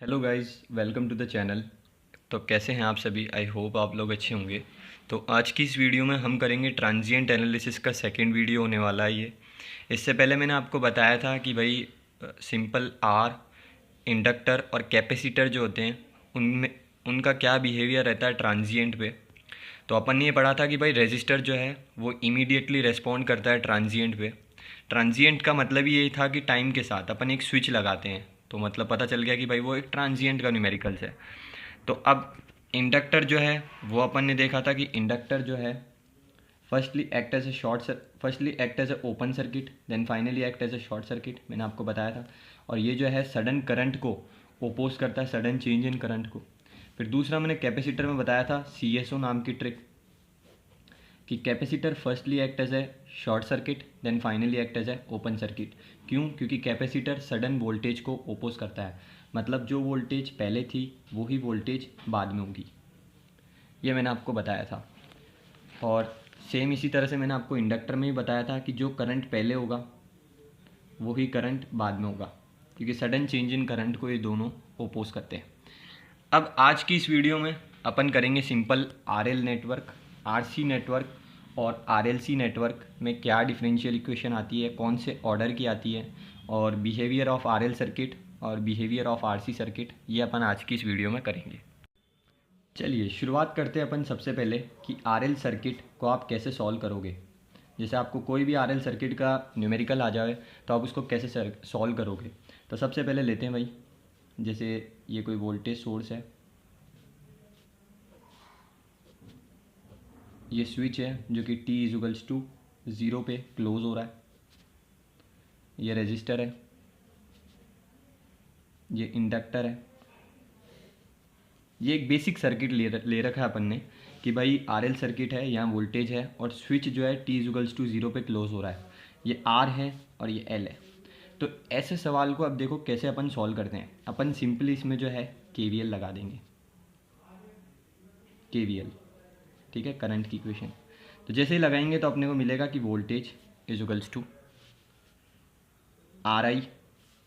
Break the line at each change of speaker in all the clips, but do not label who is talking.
Hello guys, welcome to the channel. तो कैसे हैं आप सभी? आई होप आप लोग अच्छे होंगे। तो आज की इस वीडियो में हम करेंगे ट्रांजिएंट एनालिसिस का सेकंड वीडियो होने वाला है ये। इससे पहले मैंने आपको बताया था कि भाई सिंपल आर, इंडक्टर और कैपेसिटर जो होते हैं उनमें उनका क्या बिहेवियर रहता है ट्रांजिएंट पे। तो अपन ने ये पढ़ा था कि भाई रेजिस्टर जो है वो इमीडिएटली रेस्पॉन्ड करता है ट्रांजिएंट पे। ट्रांजिएंट का मतलब ही यही था कि टाइम के साथ अपन एक स्विच लगाते हैं, तो मतलब पता चल गया कि भाई वो एक ट्रांजिएंट का न्यूमेरिकल्स है। तो अब इंडक्टर जो है वो अपन ने देखा था कि इंडक्टर जो है firstly act as a open circuit, then finally act as a short circuit, मैंने आपको बताया था। और ये जो है सडन करंट को ओपोज करता है, सडन चेंज इन करंट को। फिर दूसरा मैंने कैपेसिटर में बताया था CSO नाम की ट्रिक, कि capacitor firstly act as a short circuit, then finally act as a open circuit. क्यों? क्योंकि कैपेसिटर सडन वोल्टेज को ओपोज करता है, मतलब जो वोल्टेज पहले थी वही वोल्टेज बाद में होगी। ये मैंने आपको बताया था। और सेम इसी तरह से मैंने आपको इंडक्टर में ही बताया था कि जो करंट पहले होगा वही करंट बाद में होगा, क्योंकि सडन चेंज इन करंट को ये दोनों ओपोज करते हैं। अब आज की इस वीडियो में अपन करेंगे simple RL network, RC network और RLC नेटवर्क में क्या डिफरेंशियल इक्वेशन आती है, कौन से ऑर्डर की आती है, और बिहेवियर ऑफ RL सर्किट और बिहेवियर ऑफ RC सर्किट, ये अपन आज की इस वीडियो में करेंगे। चलिए शुरुआत करते हैं अपन सबसे पहले कि RL सर्किट को आप कैसे सॉल्व करोगे। जैसे आपको कोई भी RL सर्किट का न्यूमेरिकल आ जाए तो आप उसको कैसे सॉल्व करोगे। तो सबसे पहले लेते हैं भाई, जैसे ये कोई वोल्टेज सोर्स है, ये स्विच है जो कि t=0 पे क्लोज हो रहा है, ये रेजिस्टर है, ये इंडक्टर है। ये एक बेसिक सर्किट ले रखा है अपन ने कि भाई RL सर्किट है, यहाँ वोल्टेज है और स्विच जो है t=0 पे क्लोज हो रहा है, ये R है और ये L है। तो ऐसे सवाल को अब देखो कैसे अपन सॉल्व करते हैं। अपन सिंपली इसमें जो है KVL लगा देंगे, KVL, ठीक है, करंट की इक्वेशन। तो जैसे ही लगाएंगे तो अपने को मिलेगा कि वोल्टेज इज RI,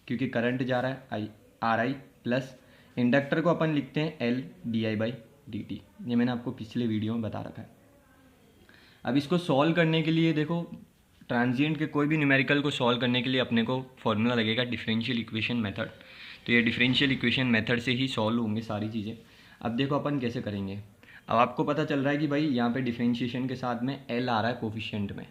क्योंकि करंट जा रहा है RI प्लस इंडक्टर को अपन लिखते हैं L/di/dt। ये मैंने आपको पिछले वीडियो में बता रखा है। अब इसको सॉल्व करने के लिए देखो, ट्रांजिएंट के कोई भी न्यूमेरिकल को सॉल्व करने के लिए अपने को फॉर्मूला लगेगा डिफरेंशियल इक्वेशन मेथड। तो ये डिफरेंशियल इक्वेशन मेथड से ही सॉल्व होंगे सारी चीज़ें। अब देखो अपन कैसे करेंगे। अब आपको पता चल रहा है कि भाई यहाँ पे डिफरेंशिएशन के साथ में L आ रहा है कोफिशिएंट में।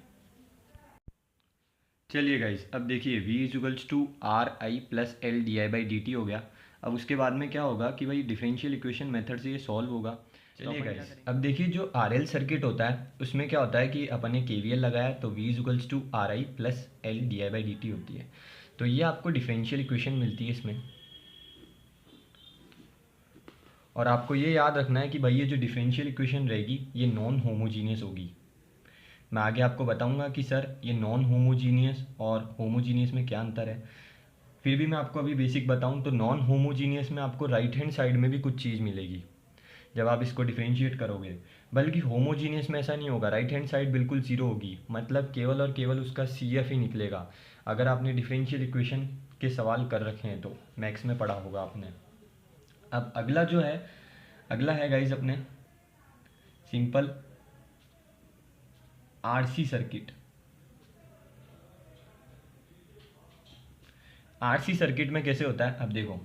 चलिए गाइज, अब देखिए V=RI+L/di/dt हो गया। अब उसके बाद में क्या होगा कि भाई डिफरेंशियल इक्वेशन मेथड से ये सॉल्व होगा। चलिए गाइज, अब देखिए जो RL सर्किट होता है उसमें क्या होता है कि अपन ने KVL लगाया तो V=RI+L/di/dt होती है। तो ये आपको डिफरेंशियल इक्वेशन मिलती है इसमें। और आपको ये याद रखना है कि भाई ये जो डिफरेंशियल इक्वेशन रहेगी ये नॉन होमोजीनियस होगी। मैं आगे आपको बताऊंगा कि सर ये नॉन होमोजीनियस और होमोजीनियस में क्या अंतर है। फिर भी मैं आपको अभी बेसिक बताऊं तो नॉन होमोजीनियस में आपको राइट हैंड साइड में भी कुछ चीज़ मिलेगी जब आप इसको डिफरेंशिएट करोगे, बल्कि होमोजीनियस में ऐसा नहीं होगा। राइट हैंड साइड बिल्कुल जीरो होगी, मतलब केवल और केवल उसका CF ही निकलेगा। अगर आपने डिफरेंशियल इक्वेशन के सवाल कर रखे हैं तो मैथ्स में पढ़ा होगा आपने। अब अगला है गाइज अपने simple RC circuit. RC circuit में कैसे होता है, अब देखो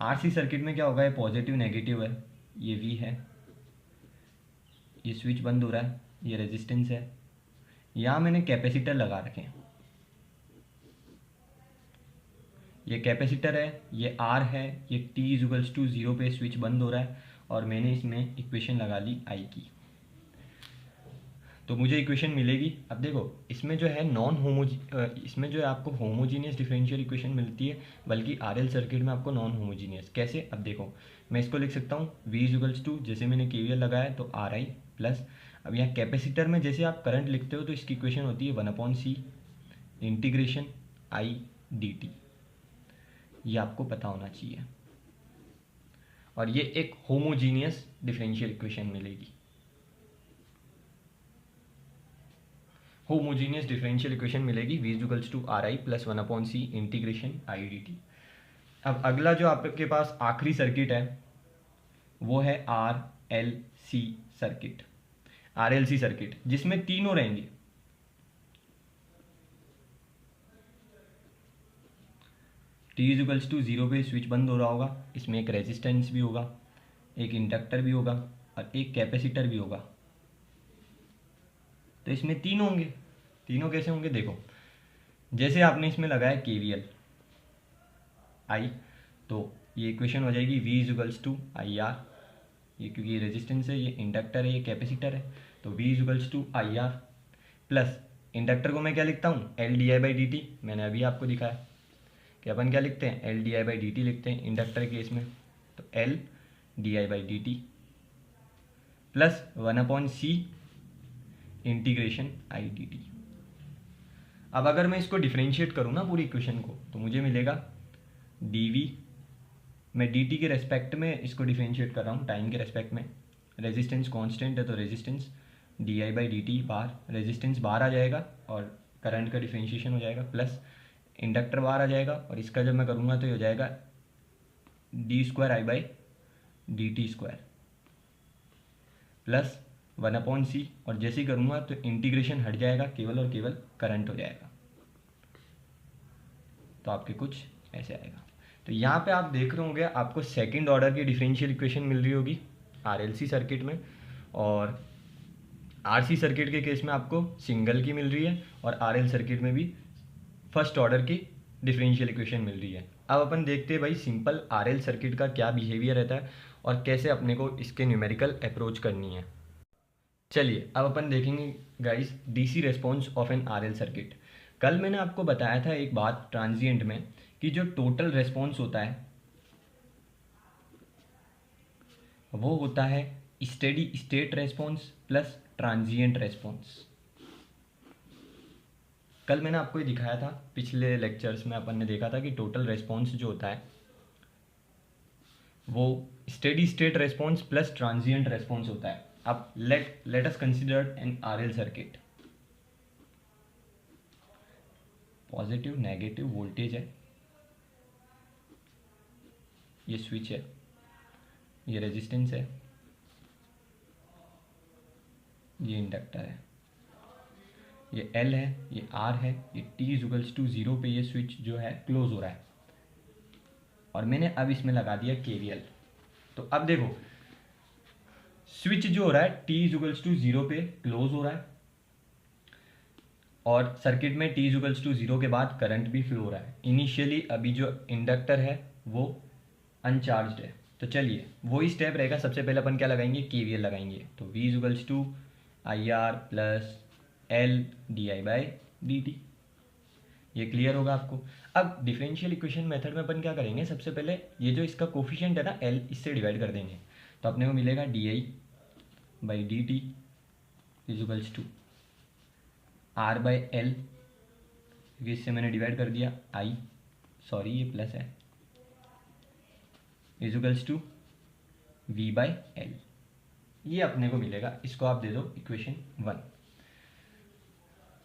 RC सर्किट में क्या होगा, ये पॉजिटिव नेगेटिव है, ये V है, ये स्विच बंद हो रहा है, ये रेजिस्टेंस है, यहाँ मैंने कैपेसिटर लगा रखे हैं, ये कैपेसिटर है, ये R है, ये t=0 पे स्विच बंद हो रहा है और मैंने इसमें इक्वेशन लगा ली I की। तो मुझे इक्वेशन मिलेगी। अब देखो इसमें जो है इसमें जो है आपको होमोजीनियस डिफरेंशियल इक्वेशन मिलती है, बल्कि RL सर्किट में आपको नॉन होमोजीनियस। कैसे? अब देखो मैं इसको लिख सकता हूँ V= जैसे मैंने KVL लगाया तो RI प्लस, अब यहाँ कैपेसिटर में जैसे आप करंट लिखते हो तो इसकी इक्वेशन होती है 1/C इंटीग्रेशन I/dt। ये आपको पता होना चाहिए। और ये एक होमोजीनियस डिफरेंशियल इक्वेशन मिलेगी। होमोजीनियस डिफरेंशियल इक्वेशन मिलेगी V=RI+1/C इंटीग्रेशन I/dt। अब अगला जो आपके पास आखिरी सर्किट है वो है R L C circuit, R L C circuit जिसमें तीनों रहेंगे। टी इजिकल्स टू जीरो पे स्विच बंद हो रहा होगा, इसमें एक रेजिस्टेंस भी होगा, एक इंडक्टर भी होगा और एक कैपेसिटर भी होगा। तो इसमें तीन होंगे। तीनों कैसे होंगे देखो, जैसे आपने इसमें लगाया केवीएल आई, तो ये इक्वेशन हो जाएगी V equals to I R, ये क्योंकि ये रेजिस्टेंस है, ये इंडक्टर है, ये कैपेसिटर है, तो V equals to I R plus inductor को मैं क्या लिखता हूँ L D I by D T, मैंने अभी आपको दिखाया कि अपन क्या लिखते हैं L D I by D T लिखते हैं इंडक्टर के केस में, तो L D I by D T plus 1/c integration I D T. अब अगर मैं इसको डिफ्रेंशिएट करूँ ना पूरी इक्वेशन को, तो मुझे मिलेगा डी वी, मैं डी टी के रेस्पेक्ट में इसको डिफ्रेंशिएट कर रहा हूँ, टाइम के रेस्पेक्ट में, रेजिस्टेंस कांस्टेंट है तो resistance D I by D T बाहर, रेजिस्टेंस बाहर आ जाएगा और करंट का डिफ्रेंशिएशन हो जाएगा, प्लस इंडक्टर बाहर आ जाएगा और इसका जब मैं करूँगा तो ये हो जाएगा D square I by D T square plus 1/c, और जैसे ही करूँगा तो इंटीग्रेशन हट जाएगा, केवल और केवल करंट हो जाएगा। तो आपके कुछ ऐसे आएगा। तो यहाँ पे आप देख रहे होंगे आपको सेकंड ऑर्डर की डिफरेंशियल इक्वेशन मिल रही होगी आरएलसी सर्किट में, और आरसी सर्किट के केस में आपको सिंगल की मिल रही है, और आरएल सर्किट में भी फर्स्ट ऑर्डर की डिफरेंशियल इक्वेशन मिल रही है। अब अपन देखते हैं भाई सिंपल आरएल सर्किट का क्या बिहेवियर रहता है और कैसे अपने को इसके न्यूमेरिकल अप्रोच करनी है। चलिए अब अपन देखेंगे guys DC response of an RL circuit. कल मैंने आपको बताया था एक बात ट्रांजिएंट में कि जो टोटल रेस्पॉन्स होता है वो होता है steady state response plus transient response. कल मैंने आपको ये दिखाया था, पिछले लेक्चर्स में अपन ने देखा था कि टोटल रेस्पॉन्स जो होता है वो steady state response plus transient response होता है। अब let us consider N RL circuit, positive negative voltage है, ये स्विच है, ये रेजिस्टेंस है, ये इंडक्टर है, ये L है, ये R है, ये T इक्वल्स टू 0 पे ये स्विच जो है क्लोज हो रहा है, और मैंने अब इसमें लगा दिया KVL। तो अब देखो स्विच जो हो रहा है T इक्वल्स टू 0 पे क्लोज हो रहा है, और सर्किट में T इक्वल्स टू 0 के बाद करंट भी फ्लो हो रहा है। इनिशियली अभी जो इंडक्टर है वो अनचार्ज्ड है, तो चलिए वही स्टेप रहेगा। सबसे पहले अपन क्या लगाएंगे KVL लगाएंगे, तो V equals to I R plus L D I by D T, ये क्लियर होगा आपको। अब डिफरेंशियल इक्वेशन मेथड में अपन क्या करेंगे, सबसे पहले ये जो इसका कोफिशिएंट है ना L, इससे डिवाइड कर देंगे, तो अपने को मिलेगा D I by D T is equals to R by L, क्योंकि इससे मैंने डिवाइड कर दिया आई, सॉरी ये प्लस है, is equals to V by L, ये अपने को मिलेगा। इसको आप दे दो इक्वेशन 1।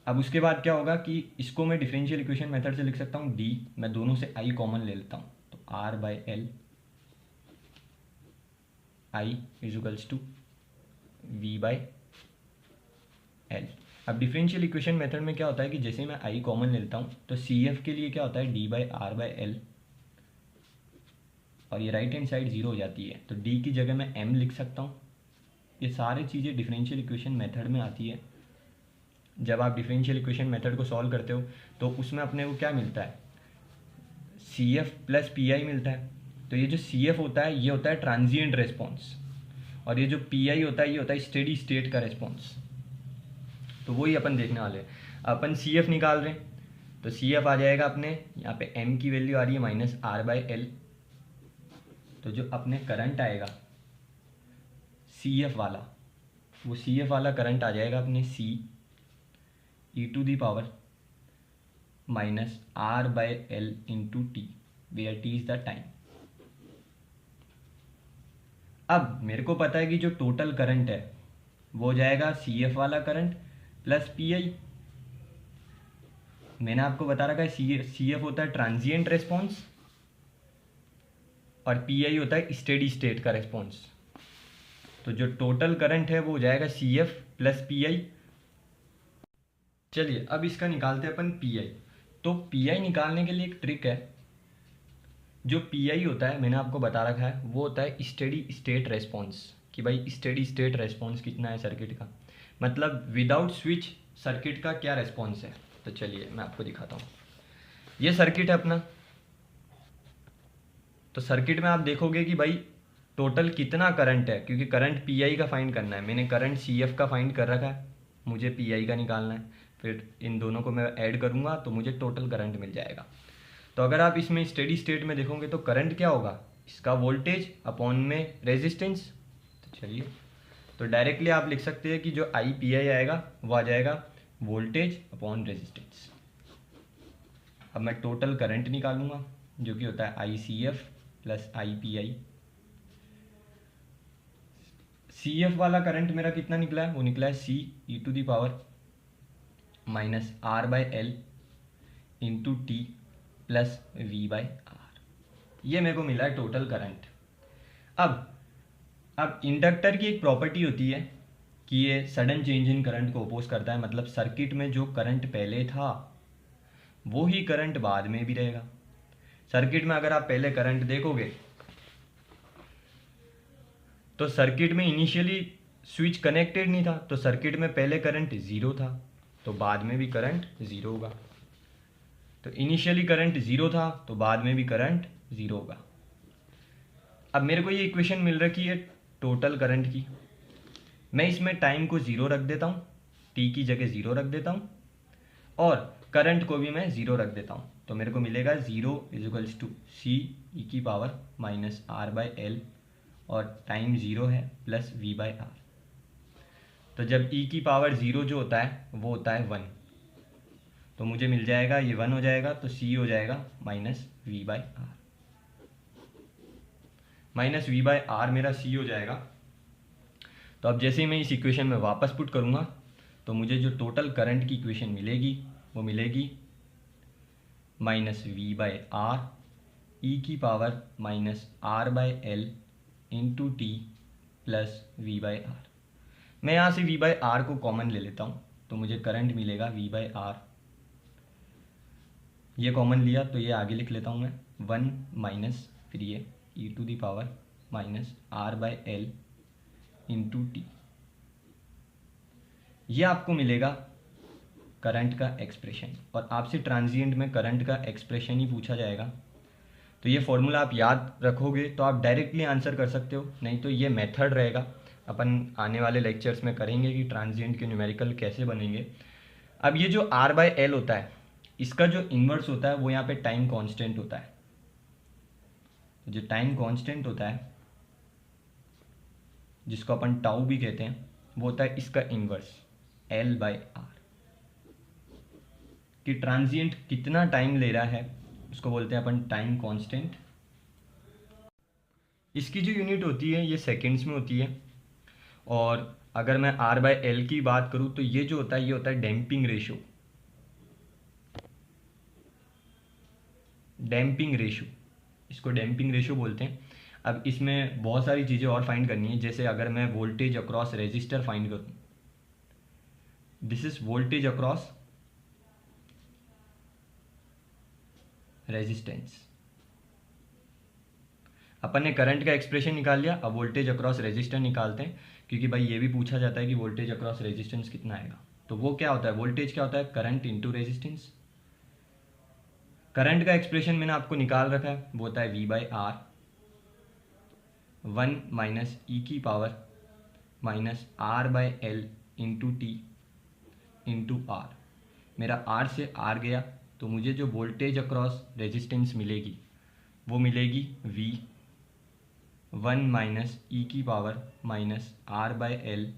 अब उसके बाद क्या होगा कि इसको मैं डिफरेंशियल इक्वेशन मेथड से लिख सकता हूँ डी, मैं दोनों से आई कॉमन ले लेता हूँ, तो R by L I is equals to V by L. अब डिफरेंशियल इक्वेशन मेथड में क्या होता है कि जैसे मैं आई कॉमन ले लेता हूँ तो सी एफ के लिए क्या होता है D by R by L, और ये राइट हैंड साइड 0 हो जाती है, तो डी की जगह मैं एम लिख सकता हूँ। ये सारी चीज़ें डिफरेंशियल इक्वेशन मेथड में आती है। जब आप डिफरेंशियल इक्वेशन मेथड को सॉल्व करते हो तो उसमें अपने को क्या मिलता है, C F plus P I मिलता है। तो ये जो सी एफ होता है ये होता है ट्रांजिएंट रेस्पॉन्स, और ये जो पी आई होता है ये होता है स्टेडी स्टेट का रेस्पॉन्स। तो वही अपन देखने वाले हैं। अपन सी एफ निकाल रहे हैं, तो सी एफ आ जाएगा अपने यहाँ पे एम की वैल्यू आ रही है माइनस आर बाई एल, तो जो अपने करंट आएगा सी एफ वाला, वो सी एफ वाला करंट आ जाएगा अपने C E to the power minus R by L into T, where T is the time. अब मेरे को पता है कि जो टोटल करंट है वो हो जाएगा सी एफ वाला करंट प्लस पी आई। मैंने आपको बता रखा है सी एफ होता है ट्रांजिएंट रेस्पॉन्स, और पी आई होता है स्टेडी स्टेट का रेस्पॉन्स। तो जो टोटल करंट है वो हो जाएगा C F plus P I. चलिए अब इसका निकालते हैं अपन पी आई। तो पी आई निकालने के लिए एक ट्रिक है। जो पी आई होता है मैंने आपको बता रखा है वो होता है स्टेडी स्टेट रेस्पॉन्स, कि भाई स्टेडी स्टेट रेस्पॉन्स कितना है सर्किट का, मतलब विदाउट स्विच सर्किट का क्या रेस्पॉन्स है। तो चलिए मैं आपको दिखाता हूँ। ये सर्किट है अपना। तो सर्किट में आप देखोगे कि भाई टोटल कितना करंट है, क्योंकि करंट पी आई का फाइंड करना है। मैंने करंट सी एफ का फाइंड कर रखा है, मुझे पी आई का निकालना है। फिर इन दोनों को मैं ऐड करूँगा तो मुझे टोटल करंट मिल जाएगा। तो अगर आप इसमें स्टेडी स्टेट में देखोगे तो करंट क्या होगा, इसका वोल्टेज अपॉन में रेजिस्टेंस। तो चलिए, तो डायरेक्टली आप लिख सकते हैं कि जो आई पी आई आएगा वो आ जाएगा वोल्टेज अपॉन रेजिस्टेंस। अब मैं टोटल करंट निकालूंगा जो कि होता है I C F plus I P I. C F वाला करंट मेरा कितना निकला है, वो निकला है C E to the power minus R by L into T plus V by R. ये मेरे को मिला है टोटल करंट। अब इंडक्टर की एक प्रॉपर्टी होती है कि ये सडन चेंज इन करंट को अपोज करता है, मतलब सर्किट में जो करंट पहले था वो ही करंट बाद में भी रहेगा। सर्किट में अगर आप पहले करंट देखोगे तो सर्किट में इनिशियली स्विच कनेक्टेड नहीं था, तो सर्किट में पहले करंट ज़ीरो था, तो बाद में भी करंट ज़ीरो होगा। तो इनिशियली करंट ज़ीरो था तो बाद में भी करंट ज़ीरो होगा। अब मेरे को ये इक्वेशन मिल रखी है टोटल करंट की। मैं इसमें टाइम को ज़ीरो रख देता हूँ, टी की जगह ज़ीरो रख देता हूँ, और करंट को भी मैं ज़ीरो रख देता हूँ। तो मेरे को मिलेगा zero equals to C E की power minus R by L, और टाइम ज़ीरो है, प्लस वी बाय आर। तो जब ई की पावर ज़ीरो जो होता है वो होता है वन, तो मुझे मिल जाएगा ये वन हो जाएगा, तो सी हो जाएगा minus V by R. Minus V by R मेरा सी हो जाएगा। तो अब जैसे ही मैं इस इक्वेशन में वापस पुट करूँगा तो मुझे जो टोटल करंट की इक्वेशन मिलेगी वो मिलेगी minus V by R E की power minus R by L into T plus V by R. मैं यहाँ से वी बाय आर को कॉमन ले लेता हूँ, तो मुझे करंट मिलेगा वी बाय आर। ये कॉमन लिया तो ये आगे लिख लेता हूँ मैं, वन माइनस फिर ये E to the power minus R by L into T. ये आपको मिलेगा करंट का एक्सप्रेशन, और आपसे ट्रांजिएंट में करंट का एक्सप्रेशन ही पूछा जाएगा। तो ये फॉर्मूला आप याद रखोगे तो आप डायरेक्टली आंसर कर सकते हो, नहीं तो ये मेथड रहेगा। अपन आने वाले लेक्चर्स में करेंगे कि ट्रांजिएंट के न्यूमेरिकल कैसे बनेंगे। अब ये जो आर बाय एल होता है इसका जो इन्वर्स होता है वो यहाँ पे टाइम कांस्टेंट होता है। तो जो टाइम कांस्टेंट होता है जिसको अपन टाउ भी कहते हैं वो होता है इसका इन्वर्स एल बाय आर। कि ट्रांजिएंट कितना टाइम ले रहा है उसको बोलते हैं अपन टाइम कांस्टेंट। इसकी जो यूनिट होती है ये सेकेंड्स में होती है। और अगर मैं आर बाय एल की बात करूँ तो ये जो होता है ये होता है डैम्पिंग रेशो। डैम्पिंग रेशो, इसको डैम्पिंग रेशो बोलते हैं। अब इसमें बहुत सारी चीज़ें और फाइंड करनी है, जैसे अगर मैं वोल्टेज अक्रॉस रेजिस्टर फाइंड करूँ, this is voltage across resistance. अपन ने करंट का एक्सप्रेशन निकाल लिया, अब वोल्टेज अक्रॉस रेजिस्टर निकालते हैं, क्योंकि भाई ये भी पूछा जाता है कि वोल्टेज अक्रॉस रेजिस्टेंस कितना आएगा। तो वो क्या होता है, वोल्टेज क्या होता है, करंट इंटू रेजिस्टेंस। करंट का एक्सप्रेशन मैंने आपको निकाल रखा है, वो होता है V by R, one minus ई की power minus R by L into T into R. मेरा आर से आर गया तो मुझे जो वोल्टेज अक्रॉस रेजिस्टेंस मिलेगी वो मिलेगी वी वन माइनस ई की power minus R by L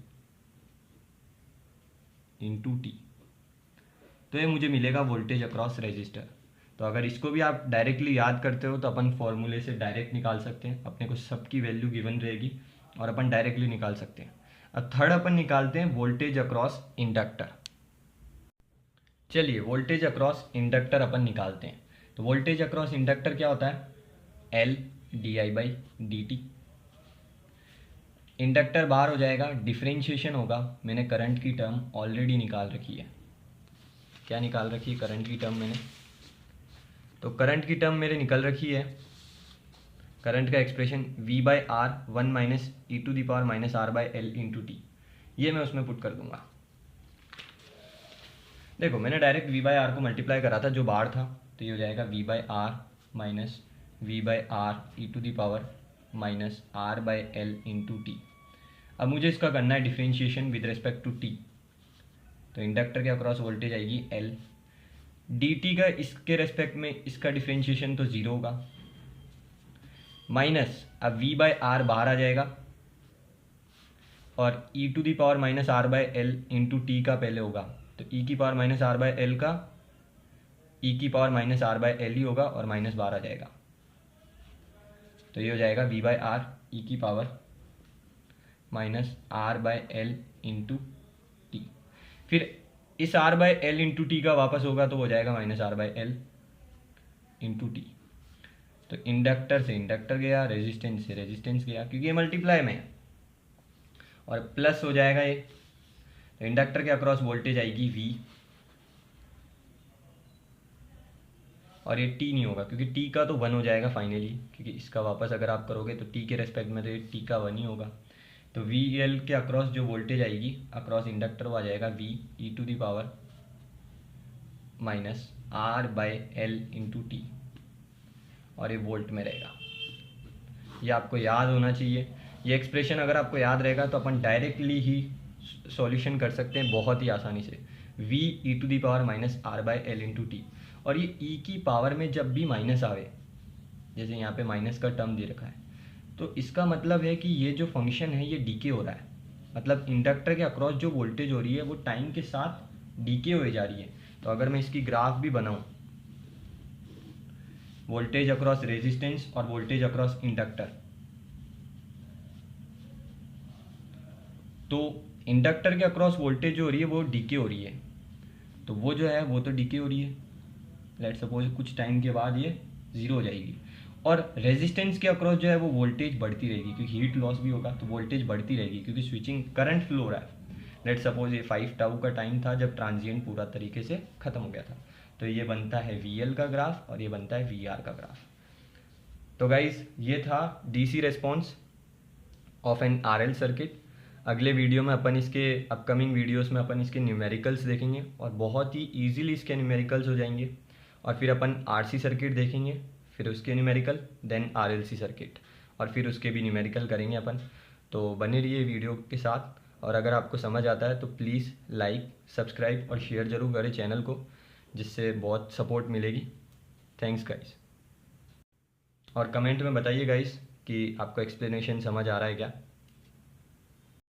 into t. तो ये मुझे मिलेगा वोल्टेज अक्रॉस रेजिस्टर। तो अगर इसको भी आप डायरेक्टली याद करते हो तो अपन फॉर्मूले से डायरेक्ट निकाल सकते हैं, अपने को सबकी वैल्यू गिवन रहेगी और अपन डायरेक्टली निकाल सकते हैं। अब थर्ड अपन निकालते हैं वोल्टेज अक्रॉस इंडक्टर। चलिए वोल्टेज अक्रॉस इंडक्टर अपन निकालते हैं। तो वोल्टेज अक्रॉस इंडक्टर क्या होता है, एल di/dt। इंडक्टर बाहर हो जाएगा, डिफरेंशिएशन होगा। मैंने करंट की टर्म ऑलरेडी निकाल रखी है। क्या निकाल रखी है? करंट की टर्म मैंने, तो करंट की टर्म मेरे निकल रखी है। करंट का expression V/R 1 minus e⁻⁻R/L into T, ये मैं उसमें पुट कर दूंगा। देखो मैंने डायरेक्ट V/R को मल्टीप्लाई करा था जो बाहर था, तो ये हो जाएगा V/R minus V/R e⁻⁻R/L into T. अब मुझे इसका करना है differentiation with respect to t, तो इंडक्टर के अक्रॉस वोल्टेज आएगी L, dt का इसके रेस्पेक्ट में इसका डिफरेंशिएशन तो ज़ीरो होगा, माइनस अब V/R बाहर आ जाएगा और e⁻⁻R/L इंटू टी का पहले होगा, तो e⁻⁻R/L का e⁻⁻R/L ही होगा और माइनस बाहर आ जाएगा, तो ये हो जाएगा V/R e⁻⁻R/L इंटू टी। फिर इस R/L इंटू टी का वापस होगा तो हो जाएगा माइनस R/L इंटू टी। तो इंडक्टर से इंडक्टर गया, रेजिस्टेंस से रेजिस्टेंस गया, क्योंकि ये मल्टीप्लाई में है, और प्लस हो जाएगा ये। तो इंडक्टर के अक्रॉस वोल्टेज आएगी V, और ये T नहीं होगा क्योंकि T का तो 1 हो जाएगा फाइनली, क्योंकि इसका वापस अगर आप करोगे तो T के रेस्पेक्ट में तो ये T का 1 ही होगा। तो VL के अक्रॉस जो वोल्टेज आएगी अक्रॉस इंडक्टर वो आ जाएगा V e⁻⁻R/L इंटू टी, और ये वोल्ट में रहेगा। ये आपको याद होना चाहिए। ये एक्सप्रेशन अगर आपको याद रहेगा तो अपन डायरेक्टली ही सॉल्यूशन कर सकते हैं बहुत ही आसानी से। V e⁻⁻R/L इंटू टी, और ये e की पावर में जब भी माइनस आवे, जैसे यहाँ पे माइनस का टर्म दे रखा है, तो इसका मतलब है कि ये जो फंक्शन है ये डीके हो रहा है, मतलब इंडक्टर के अक्रॉस जो वोल्टेज हो रही है वो टाइम के साथ डीके हो जा रही है। तो अगर मैं इसकी ग्राफ भी बनाऊं, वोल्टेज अक्रॉस रेजिस्टेंस और वोल्टेज अक्रॉस इंडक्टर, तो इंडक्टर के अक्रॉस वोल्टेज जो हो रही है वो डीके हो रही है, तो वो जो है वो तो डीके हो रही है। लेट्स सपोज कुछ टाइम के बाद ये ज़ीरो हो जाएगी, और रेजिस्टेंस के अक्रॉस जो है वो वोल्टेज बढ़ती रहेगी, क्योंकि हीट लॉस भी होगा तो वोल्टेज बढ़ती रहेगी, क्योंकि स्विचिंग करंट फ्लो हो रहा है। लेट्स सपोज ये 5 टाउ का टाइम था जब ट्रांजिएंट पूरा तरीके से ख़त्म हो गया था, तो ये बनता है VL का ग्राफ और ये बनता है VR का ग्राफ। तो गाइज ये था DC response of an RL circuit. अगले वीडियो में अपन इसके अपकमिंग वीडियोस में अपन इसके न्यूमेरिकल्स देखेंगे, और बहुत ही ईजिली इसके न्यूमेरिकल्स हो जाएंगे, और फिर अपन RC सर्किट देखेंगे, फिर उसके न्यूमेरिकल, देन RLC सर्किट, और फिर उसके भी न्यूमेरिकल करेंगे अपन। तो बने रहिए वीडियो के साथ, और अगर आपको समझ आता है तो प्लीज़ लाइक, सब्सक्राइब और शेयर ज़रूर करें चैनल को, जिससे बहुत सपोर्ट मिलेगी। थैंक्स गाइस, और कमेंट में बताइए गाइस कि आपको एक्सप्लेनेशन समझ आ रहा है क्या।